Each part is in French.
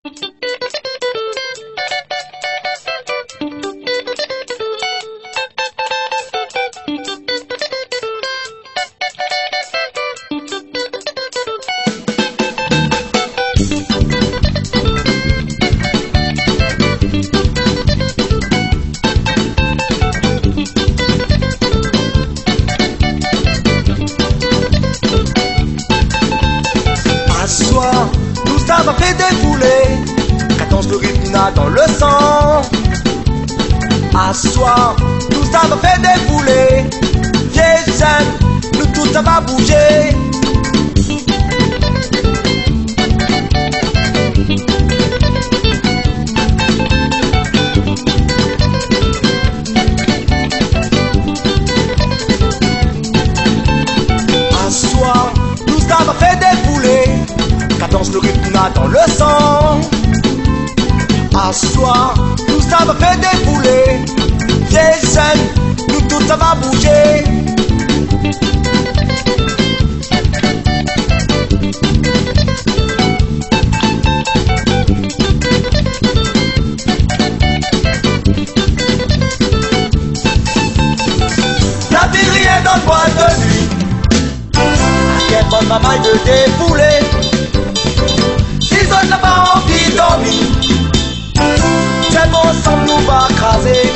Nous avons fait défouler 14 le rythme dans le sang. À soir, nous avons fait défouler. Vieille scène, nous tout ça va bouger. À soir, nous avons fait défouler. 14 le rythme dans le sang. À soir, nous avons fait défouler. Vieille scène, nous tout ça va bouger. La vie est dans le bois de nuit. À quelle bonne maman de défouler. On n'a pas envie de dormir. C'est bon, ensemble nous va craser.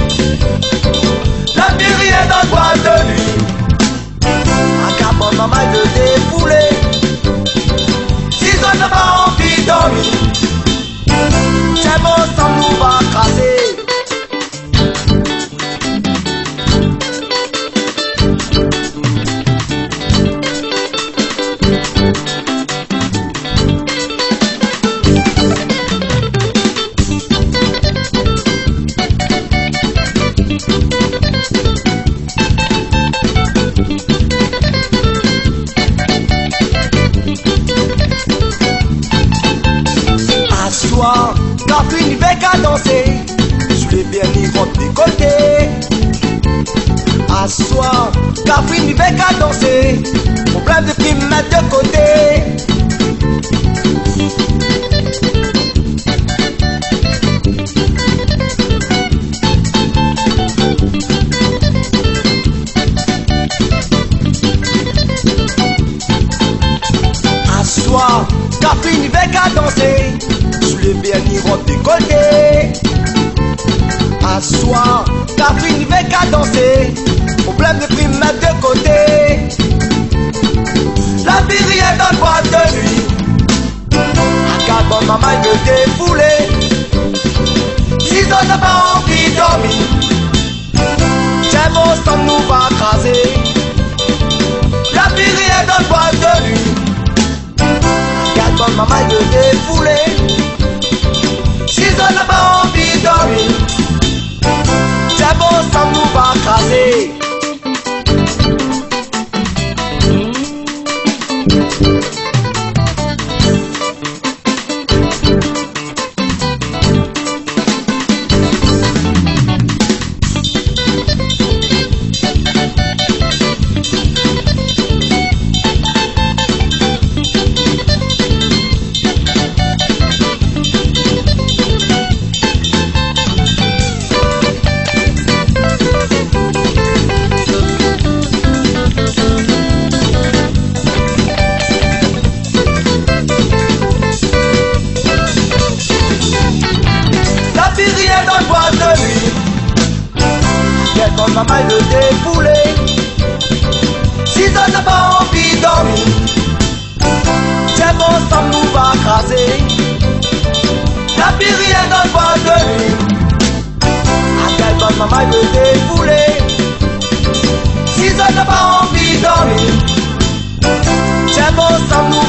La vie est dans le bois de nuit. Un carbone maman de défouler. Si on n'a pas envie de dormir, c'est bon, ensemble nous va craser. Car une veille qu'à danser, je l'ai bien mis votre décolleté. À soir, car une veille qu'à danser, problème de prime mettre de côté. À soir, car une veille qu'à danser, je l'ai bien mis votre décolleté. À soir, car une veille qu'à danser, problème de prime mettre de côté. La vie est dans le bois de nuit. Un carbone maman de défouler. Si on n'a pas envie de dormir, c'est bon, ça nous va craser. La vie est dans le bois de nuit. Un carbone maman de défouler. Si on n'a pas envie de dormir, c'est bon, ça nous va craser. Dans le bois de nuit, quelle bonne maman de défouler. Si on n'a pas envie de dormir, c'est bon, ça nous va craser. La vie est dans le bois de nuit. Quelle bonne maman de défouler. Si on n'a pas envie de dormir, c'est bon, ça nous